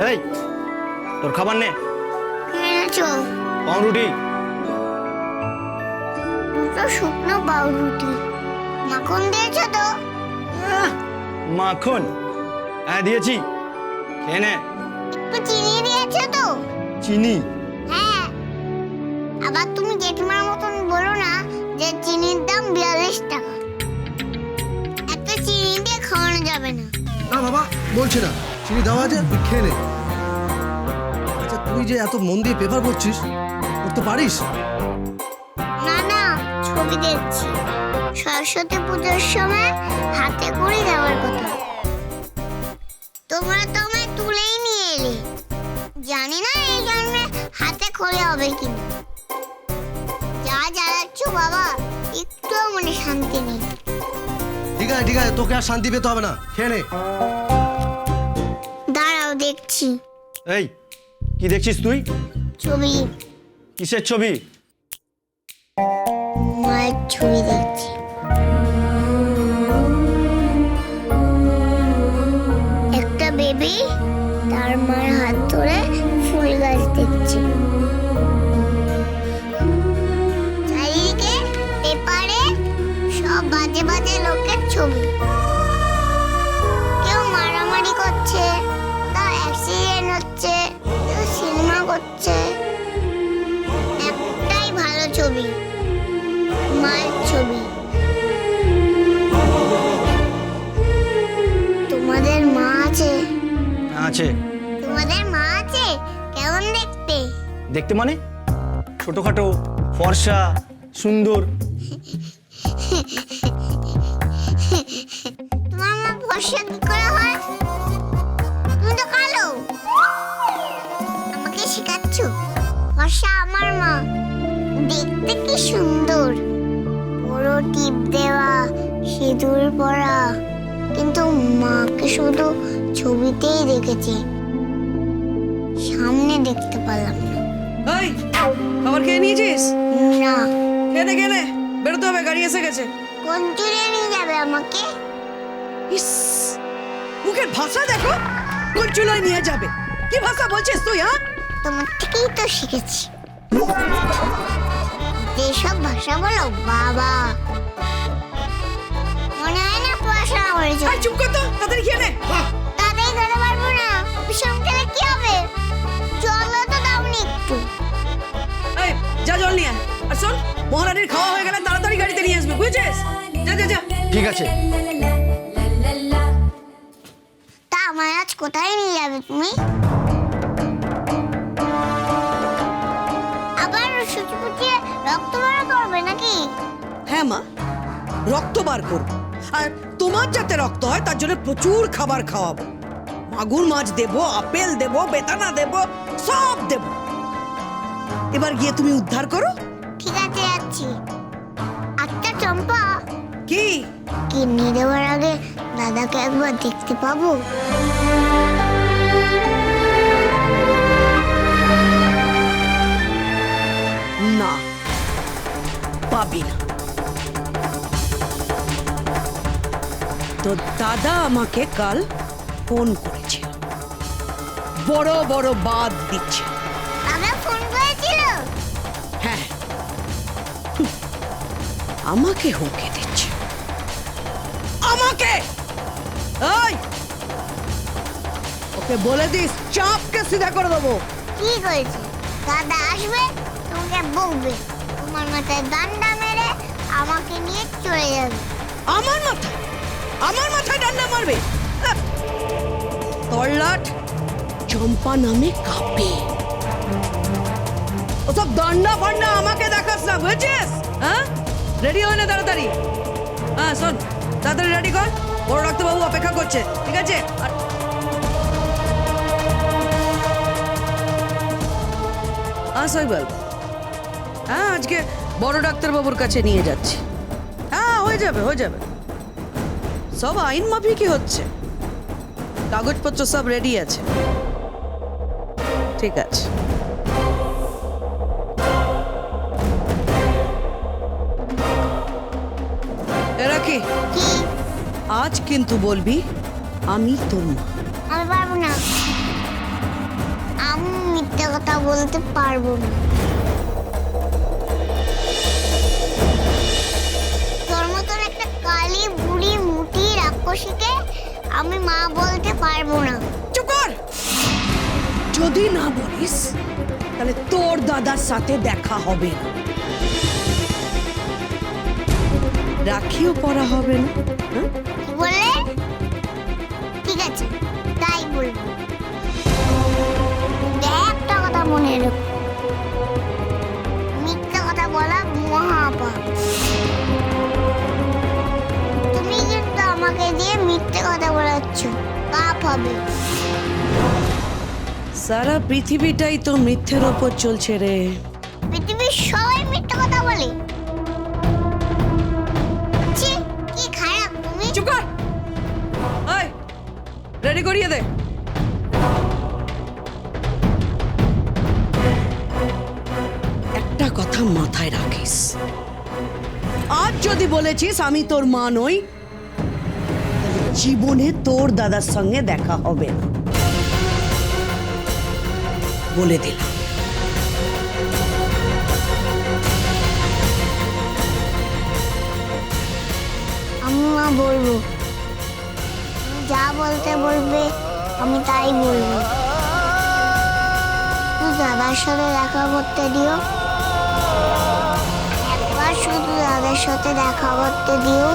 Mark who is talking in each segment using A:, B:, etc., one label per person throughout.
A: এই তোর খাবার নে।
B: কি এনেছো?
A: পাউরুটি।
B: দুটো শুকনো পাউরুটি। মাখন দিয়েছো তো?
A: মাখন? হ্যাঁ দিয়েছি, খেয়ে নে।
B: একটু চিনি দিয়েছো তো?
A: চিনি?
B: হ্যাঁ। আবার তুমি জেঠিমার মতন বলো না যে চিনির দাম 42 টাকা। এত চিনি দিয়ে খাওয়ানো যাবে না।
C: না বাবা, বলছি না, চিনি দেওয়া আছে, তুই খেয়ে নে। আচ্ছা, তুই যে এত মন দিয়ে পেপার পড়ছিস, পড়তে পারিস?
B: না না, ছবি দেখছি। সরস্বতী পুজোর সময় হাতে করে যাওয়ার কথা। তোমরা তো আমায় তুলেই নিয়ে এলে। জানি না এই জন্মে হাতে খড়ি হবে কিনা। যা জ্বালাচ্ছ বাবা, একটু মনে শান্তি নেই।
C: ঠিক আছে ঠিক আছে, তোকে আর শান্তি পেতে হবে না, খেয়ে নে।
B: দাঁড়াও দেখছি।
A: এই কি দেখছিস তুই?
B: ছবি।
A: কিসের ছবি?
B: মায়ের ছবি দেখছি। একটা বেবি তার মায়ের হাত ধরে ফুল গাছ দেখছে। চারিদিকে পেপারে সব বাজে বাজে লোকের ছবি। কেউ মারামারি করছে, তার অ্যাক্সিডেন্ট হচ্ছে, কেউ সিনেমা করছে। একটাই ভালো ছবি, মায়ের ছবি। তোমাদের মা আছে?
A: আছে।
B: তোমাদের মা আছে? কেমন দেখতে?
A: দেখতে মানে ছোটখাটো, ফর্সা, সুন্দর।
B: তোমার মা ফর্সা কি করে হয়? তুমি তো কালো। আমাকে শেখাচ্ছ? ফর্সা আমার মা। দেখতে কি সুন্দর, বড় টিপ দেওয়া, সিঁদুর পরা। কিন্তু মাকে শুধু ছবিতেই দেখেছি, সামনে দেখতে পেলাম না।
D: এই খাবার খেয়ে নিয়েছিস?
B: না।
D: খেয়ে নে, বেরোতে হবে, গাড়ি এসে গেছে।
B: কোন চুলে নিয়ে যাবে আমাকে?
D: ইস, মুখের ভাষা দেখো, কোন চুলোয় নিয়ে যাবে? কি ভাষা বলছিস তুই? হ্যাঁ,
B: তোমার থেকেই তো শিখেছি। যেসব ভাষা বলো বাবা, মনে হয় না পড়াশোনা করেছো।
D: আই চুপ কর তো, তাড়াতাড়ি খেয়ে নে।
B: তাদের খেতে পারবো না, বিষম খেলে কি হবে? জলও তো দাওনি একটু।
D: এই যা জল নিয়ে আয়। আর শোন, মহারানীর খাওয়া হয়ে গেলে তাড়াতাড়ি গাড়িতে নিয়ে আসবে, বুঝেছিস? যা যা যা।
A: ঠিক আছে।
B: তা আমায় আজ কোথায় নিয়ে যাবে তুমি? আবার সুচি ফুটিয়ে রক্ত বার করবে নাকি?
D: হ্যাঁ মা, রক্ত বার করব। আর তোমার যাতে রক্ত হয় তার জন্য প্রচুর খাবার খাওয়াবো। মাগুর মাছ দেবো, আপেল দেবো, বেদানা দেবো, সব দেবো। এবার গিয়ে তুমি উদ্ধার করো।
B: ঠিক আছে, যাচ্ছি। আচ্ছা চম্পা,
D: কি?
B: কিডনি দেওয়ার আগে দাদাকে একবার দেখতে পাবো?
D: না, পাবি না। তো দাদা আমাকে কাল ফোন করেছিল, বড় বড় বাদ দিচ্ছে।
B: দাদা ফোন করেছিল?
D: হ্যাঁ, আমাকে হুমকি দিচ্ছে। আমাকে! এই, ওকে বলে দিস চাপকে সিধা করে দেবো।
B: কি করেছে? দাদা আসবে, তোমাকে বকবে, তোমার মাথায় ডান্ডা মেরে আমাকে নিয়ে চলে যাবে।
D: আমার মাথায় ডান্ডা মারবে? তল্লাট চম্পা নামে কাঁপে। ওসব ডান্ডা ফান্ডা আমাকে দেখাস না, বুঝেছিস? হ্যাঁ, রেডি হয় না তাড়াতাড়ি। হ্যাঁ শোন, তাড়াতাড়ি রেডি কর, বড় ডাক্তারবাবু অপেক্ষা করছে, ঠিক আছে? আর শৈবাল, হ্যাঁ আজকে বড় ডাক্তারবাবুর কাছে নিয়ে যাচ্ছি। হ্যাঁ হয়ে যাবে, হয়ে যাবে। সব আইন মাফিকই হচ্ছে, কাগজপত্র সব রেডি আছে। ঠিক আছে। রাখি,
B: কি?
D: আজ কিন্তু বলবি আমি তোর মা।
B: আমি পারবো না। আমি মিথ্যে কথা বলতে পারবো না। তোর মতন একটা কালী বুড়ি মুটি রাক্ষসীকে আমি মা বলতে পারবো না।
D: চুপ কর। যদি না বলিস তাহলে তোর দাদার সাথে দেখা হবে না, রাখিও পরা হবে না। হ্যাঁ?
B: কি বললে? ঠিক আছে, তাই বলবো। একটা কথা মনে রেখো, মিথ্যা কথা বলা মহাপাপ। তুমি কিন্তু আমাকে দিয়ে মিথ্যে কথা বলাচ্ছ, পাপ হবে।
D: সারা পৃথিবীটাই তো মিথ্যের ওপর চলছে রে।
B: পৃথিবীর সবাই মিথ্যে কথা বলে। ছি, কি খারাপ তুমি।
D: চুপ কর। এই, রেডি করিয়ে দে। একটা কথা মাথায় রাখিস, আজ যদি বলেছিস আমি তোর মা নই, তাহলে জীবনে তোর দাদার সঙ্গে দেখা হবে না, বলে দিলাম।
B: আমি মা বলবো, যা বলতে বলবে আমি তাই বলবো। তুই দাদার সাথে দেখা করতে দিও, একবার শুধু দাদার সাথে দেখা করতে দিও।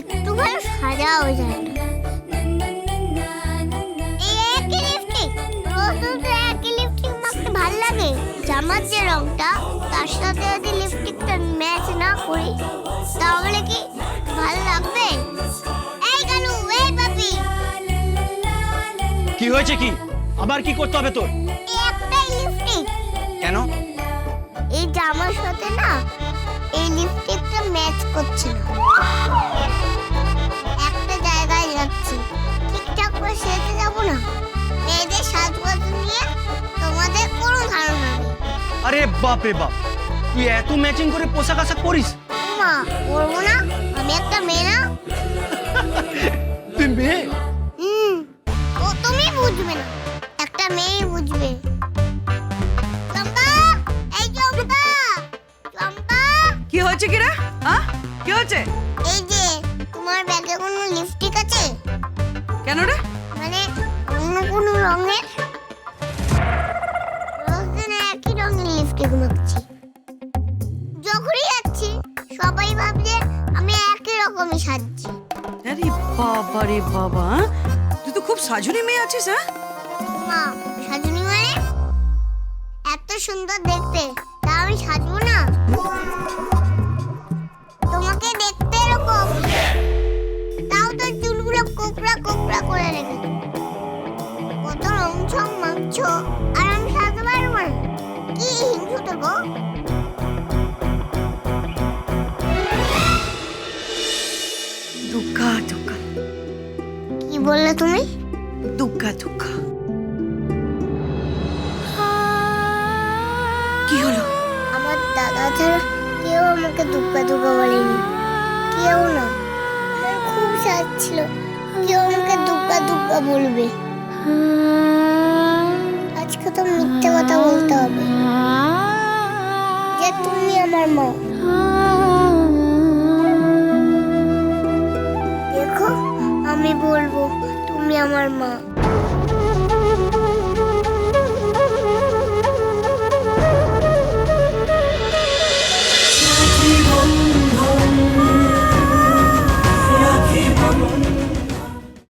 B: একটু ভালো সাজাও যায় না। এই একই লিপস্টিক, রোজ রোজ একই লিপস্টিক মাখতে ভালো লাগে? জামার যে রংটা তার সাথে যদি লিপস্টিকটা ম্যাচ না করি তাহলে কি ভালো লাগবে? এই কালু, এই পাপি,
A: কি হয়েছে? কি আবার কি করতে হবে তোর?
B: এই একটাই লিপস্টিক,
A: কেন?
B: এই জামার সাথে না এই লিপস্টিকটা ম্যাচ করছে না। একটা জায়গায় যাচ্ছি, ঠিকঠাক করে সেজে যাবো না। মেয়েদের সাজগোজ নিয়ে তোমাদের কোনো ধারণা নেই।
A: আরে বাপ রে বাপ, তুই এত ম্যাচিং করে পোশাক আশাক করিস?
B: মা, করবো না? আমি একটা মেয়ে না?
A: তুই মেয়ে?
B: ও তুমি বুঝবে না, একটা মেয়ে বুঝবে। চম্পা, এই চম্পা, চম্পা,
D: কি হয়েছে কি রে? হ্যাঁ, কি হয়েছে?
B: এই যে তোমার ব্যাগে কোনো লিপস্টিক আছে?
D: কেন রে?
B: মানে অন্য কোনো রঙের? রোজ দিন একই রঙের লিপস্টিক মাখছি, যখনই যাচ্ছি সবাই ভাবছে আমি একই রকমই সাজছি।
D: আরে বাবা রে বাবা, তুই তো খুব সাজুনি মেয়ে আছিস। হ্যাঁ,
B: মা, সাজুনি মানে? এত সুন্দর দেখতে, তা আমি সাজবো না? তোমাকে দেখতে এরকম, তাও তো চুলগুলো কোকড়া কোকড়া করে রেখেছো। কত রং ছং মাখছো, আর আমি সাজতে পারবো না? কি হিংসু তো গো।
D: দুঃখা দুঃখা,
B: কি বললে তুমি?
D: দুঃখা দুঃখা। কি হলো?
B: আমার দাদা ছাড়া কেউ আমাকে দুগ্গা দুগ্গা বলেনি, কেউ না। আমার খুব সাজ ছিল কেউ আমাকে দুগ্গা দুগ্গা বলবে। আজকে তো মিথ্যে কথা বলতে হবে যে তুমি আমার মা। দেখো, আমি বলবো তুমি আমার মা।